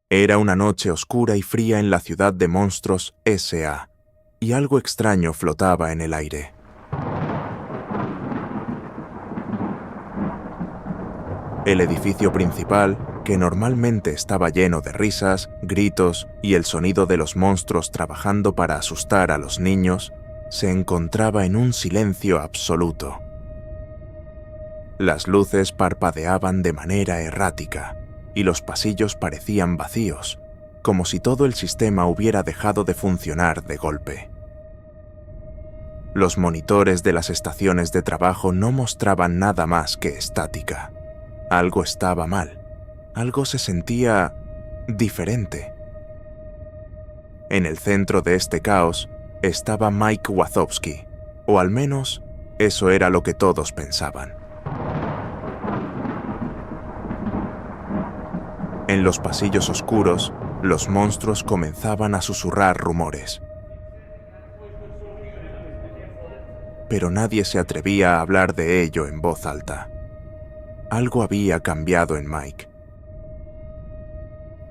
Era una noche oscura y fría en la ciudad de monstruos S.A., y algo extraño flotaba en el aire. El edificio principal, que normalmente estaba lleno de risas, gritos y el sonido de los monstruos trabajando para asustar a los niños, se encontraba en un silencio absoluto. Las luces parpadeaban de manera errática y los pasillos parecían vacíos, como si todo el sistema hubiera dejado de funcionar de golpe. Los monitores de las estaciones de trabajo no mostraban nada más que estática. Algo estaba mal. Algo se sentía diferente. En el centro de este caos estaba Mike Wazowski, o al menos eso era lo que todos pensaban. En los pasillos oscuros, los monstruos comenzaban a susurrar rumores. Pero nadie se atrevía a hablar de ello en voz alta. Algo había cambiado en Mike.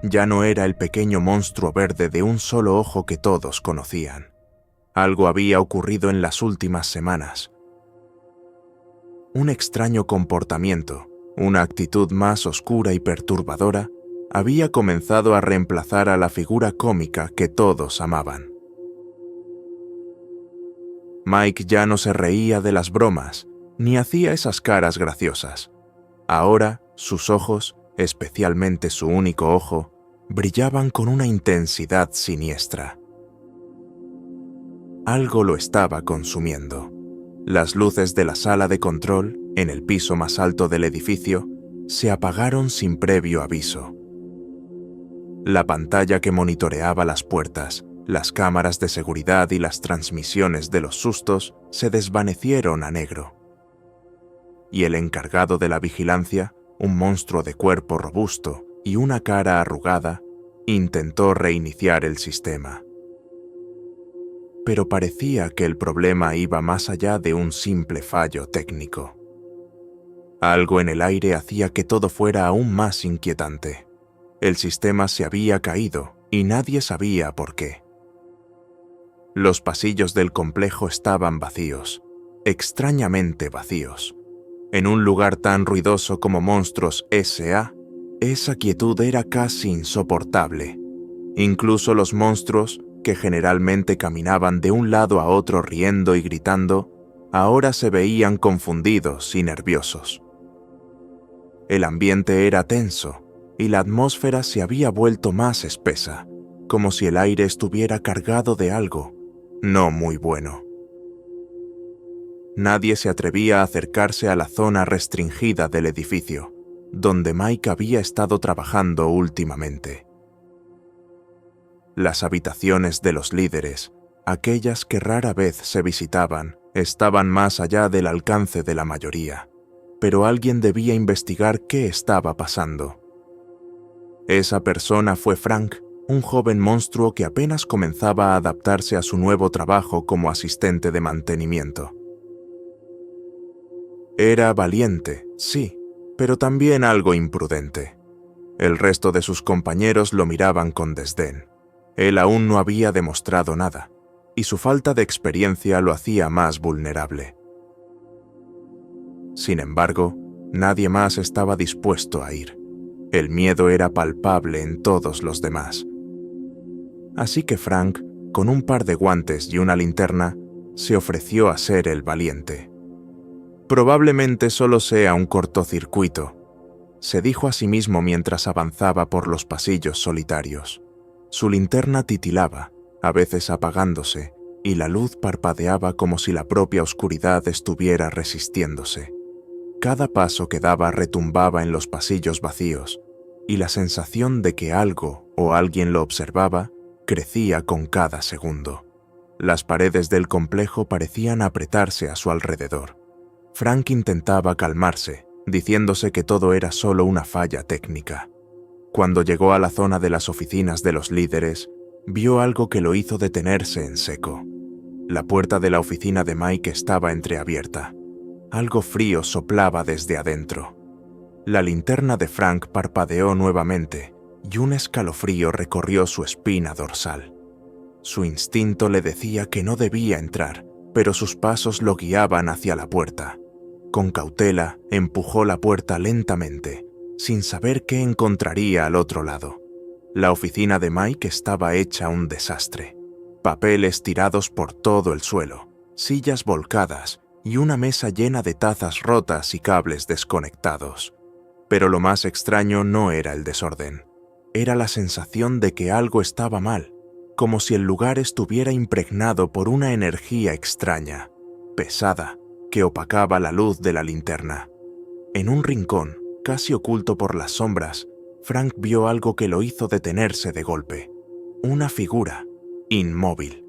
Ya no era el pequeño monstruo verde de un solo ojo que todos conocían. Algo había ocurrido en las últimas semanas. Un extraño comportamiento, una actitud más oscura y perturbadora, había comenzado a reemplazar a la figura cómica que todos amaban. Mike ya no se reía de las bromas, ni hacía esas caras graciosas. Ahora, sus ojos, especialmente su único ojo, brillaban con una intensidad siniestra. Algo lo estaba consumiendo. Las luces de la sala de control, en el piso más alto del edificio, se apagaron sin previo aviso. La pantalla que monitoreaba las puertas, las cámaras de seguridad y las transmisiones de los sustos se desvanecieron a negro. Y el encargado de la vigilancia, un monstruo de cuerpo robusto y una cara arrugada, intentó reiniciar el sistema. Pero parecía que el problema iba más allá de un simple fallo técnico. Algo en el aire hacía que todo fuera aún más inquietante. El sistema se había caído y nadie sabía por qué. Los pasillos del complejo estaban vacíos, extrañamente vacíos. En un lugar tan ruidoso como Monstruos S.A., esa quietud era casi insoportable. Incluso los monstruos, que generalmente caminaban de un lado a otro riendo y gritando, ahora se veían confundidos y nerviosos. El ambiente era tenso y la atmósfera se había vuelto más espesa, como si el aire estuviera cargado de algo no muy bueno. Nadie se atrevía a acercarse a la zona restringida del edificio, donde Mike había estado trabajando últimamente. Las habitaciones de los líderes, aquellas que rara vez se visitaban, estaban más allá del alcance de la mayoría, pero alguien debía investigar qué estaba pasando. Esa persona fue Frank, un joven monstruo que apenas comenzaba a adaptarse a su nuevo trabajo como asistente de mantenimiento. Era valiente, sí, pero también algo imprudente. El resto de sus compañeros lo miraban con desdén. Él aún no había demostrado nada, y su falta de experiencia lo hacía más vulnerable. Sin embargo, nadie más estaba dispuesto a ir. El miedo era palpable en todos los demás. Así que Frank, con un par de guantes y una linterna, se ofreció a ser el valiente. Probablemente solo sea un cortocircuito, se dijo a sí mismo mientras avanzaba por los pasillos solitarios. Su linterna titilaba, a veces apagándose, y la luz parpadeaba como si la propia oscuridad estuviera resistiéndose. Cada paso que daba retumbaba en los pasillos vacíos, y la sensación de que algo o alguien lo observaba crecía con cada segundo. Las paredes del complejo parecían apretarse a su alrededor. Frank intentaba calmarse, diciéndose que todo era solo una falla técnica. Cuando llegó a la zona de las oficinas de los líderes, vio algo que lo hizo detenerse en seco. La puerta de la oficina de Mike estaba entreabierta. Algo frío soplaba desde adentro. La linterna de Frank parpadeó nuevamente, y un escalofrío recorrió su espina dorsal. Su instinto le decía que no debía entrar, pero sus pasos lo guiaban hacia la puerta. Con cautela, empujó la puerta lentamente, sin saber qué encontraría al otro lado. La oficina de Mike estaba hecha un desastre. Papeles tirados por todo el suelo, sillas volcadas y una mesa llena de tazas rotas y cables desconectados. Pero lo más extraño no era el desorden. Era la sensación de que algo estaba mal, como si el lugar estuviera impregnado por una energía extraña, pesada, que opacaba la luz de la linterna. En un rincón, casi oculto por las sombras, Frank vio algo que lo hizo detenerse de golpe. Una figura, inmóvil.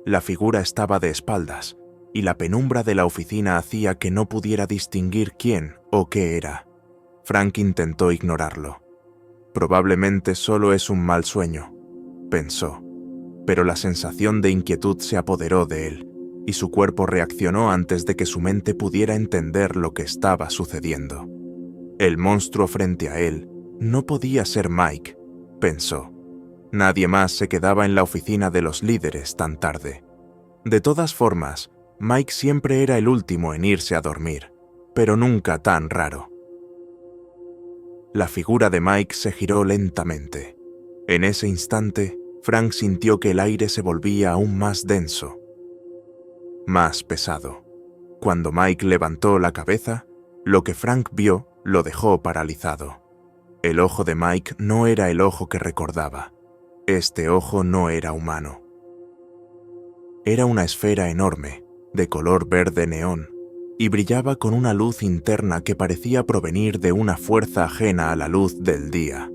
La figura estaba de espaldas, y la penumbra de la oficina hacía que no pudiera distinguir quién o qué era. Frank intentó ignorarlo. Probablemente solo es un mal sueño, pensó, pero la sensación de inquietud se apoderó de él, y su cuerpo reaccionó antes de que su mente pudiera entender lo que estaba sucediendo. El monstruo frente a él no podía ser Mike, pensó. Nadie más se quedaba en la oficina de los líderes tan tarde. De todas formas, Mike siempre era el último en irse a dormir, pero nunca tan raro. La figura de Mike se giró lentamente. En ese instante, Frank sintió que el aire se volvía aún más denso, más pesado. Cuando Mike levantó la cabeza, lo que Frank vio lo dejó paralizado. El ojo de Mike no era el ojo que recordaba. Este ojo no era humano. Era una esfera enorme, de color verde neón, y brillaba con una luz interna que parecía provenir de una fuerza ajena a la luz del día.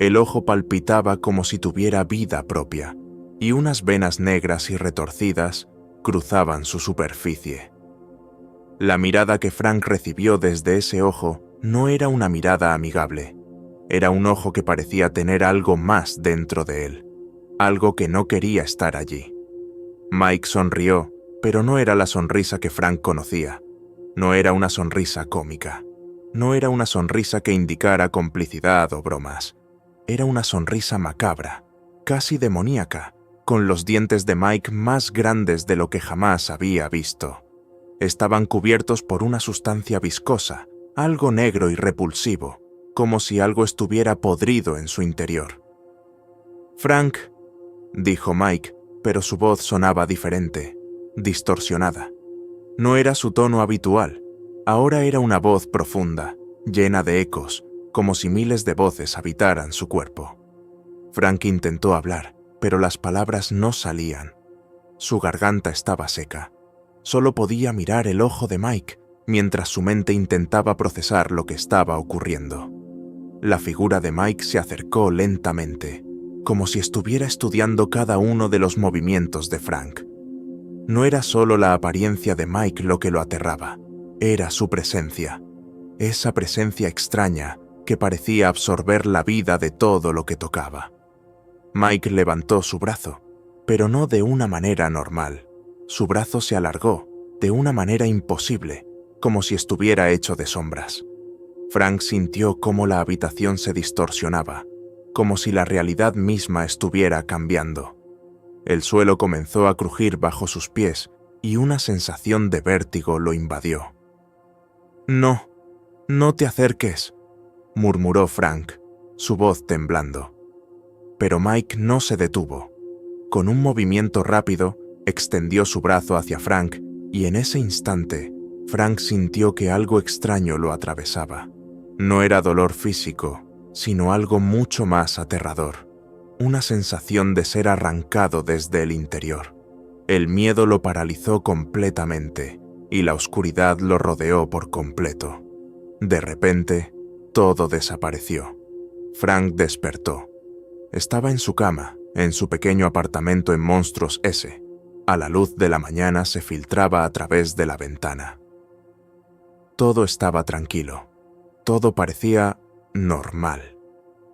El ojo palpitaba como si tuviera vida propia, y unas venas negras y retorcidas cruzaban su superficie. La mirada que Frank recibió desde ese ojo no era una mirada amigable. Era un ojo que parecía tener algo más dentro de él, algo que no quería estar allí. Mike sonrió, pero no era la sonrisa que Frank conocía. No era una sonrisa cómica. No era una sonrisa que indicara complicidad o bromas. Era una sonrisa macabra, casi demoníaca, con los dientes de Mike más grandes de lo que jamás había visto. Estaban cubiertos por una sustancia viscosa, algo negro y repulsivo, como si algo estuviera podrido en su interior. «Frank», dijo Mike, pero su voz sonaba diferente, distorsionada. No era su tono habitual, ahora era una voz profunda, llena de ecos, como si miles de voces habitaran su cuerpo. Frank intentó hablar, pero las palabras no salían. Su garganta estaba seca. Solo podía mirar el ojo de Mike, mientras su mente intentaba procesar lo que estaba ocurriendo. La figura de Mike se acercó lentamente, como si estuviera estudiando cada uno de los movimientos de Frank. No era solo la apariencia de Mike lo que lo aterraba, era su presencia. Esa presencia extraña que parecía absorber la vida de todo lo que tocaba. Mike levantó su brazo, pero no de una manera normal. Su brazo se alargó, de una manera imposible, como si estuviera hecho de sombras. Frank sintió cómo la habitación se distorsionaba, como si la realidad misma estuviera cambiando. El suelo comenzó a crujir bajo sus pies y una sensación de vértigo lo invadió. «No, no te acerques», murmuró Frank, su voz temblando. Pero Mike no se detuvo. Con un movimiento rápido, extendió su brazo hacia Frank y en ese instante, Frank sintió que algo extraño lo atravesaba. No era dolor físico, sino algo mucho más aterrador. Una sensación de ser arrancado desde el interior. El miedo lo paralizó completamente y la oscuridad lo rodeó por completo. De repente, todo desapareció. Frank despertó. Estaba en su cama, en su pequeño apartamento en Monstruos S. A la luz de la mañana se filtraba a través de la ventana. Todo estaba tranquilo. Todo parecía normal.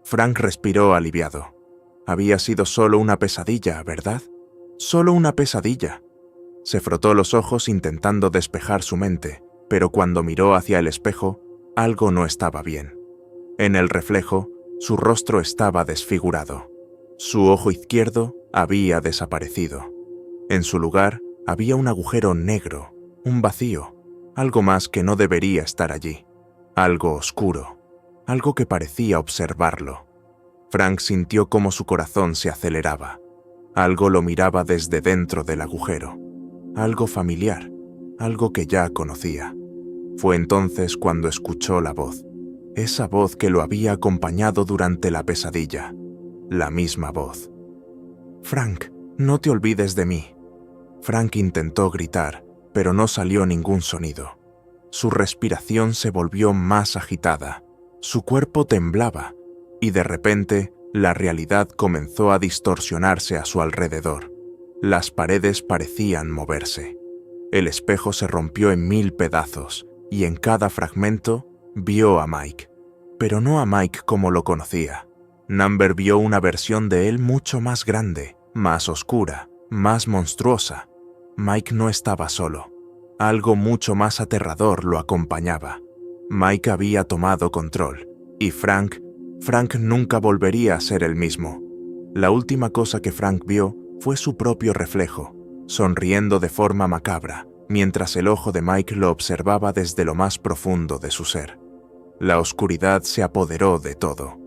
Frank respiró aliviado. Había sido solo una pesadilla, ¿verdad? Solo una pesadilla. Se frotó los ojos intentando despejar su mente, pero cuando miró hacia el espejo, algo no estaba bien. En el reflejo, Su rostro estaba desfigurado. Su ojo izquierdo había desaparecido. En su lugar había un agujero negro, un vacío, algo más que no debería estar allí. Algo oscuro, algo que parecía observarlo. Frank sintió cómo su corazón se aceleraba. Algo lo miraba desde dentro del agujero. Algo familiar, algo que ya conocía. Fue entonces cuando escuchó la voz. Esa voz que lo había acompañado durante la pesadilla. La misma voz. «Frank, no te olvides de mí». Frank intentó gritar, pero no salió ningún sonido. Su respiración se volvió más agitada. Su cuerpo temblaba, y de repente la realidad comenzó a distorsionarse a su alrededor. Las paredes parecían moverse. El espejo se rompió en 1000 pedazos, y en cada fragmento vio a Mike. Pero no a Mike como lo conocía. Number vio una versión de él mucho más grande, más oscura, más monstruosa. Mike no estaba solo. Algo mucho más aterrador lo acompañaba. Mike había tomado control, y Frank nunca volvería a ser el mismo. La última cosa que Frank vio fue su propio reflejo, sonriendo de forma macabra, mientras el ojo de Mike lo observaba desde lo más profundo de su ser. La oscuridad se apoderó de todo.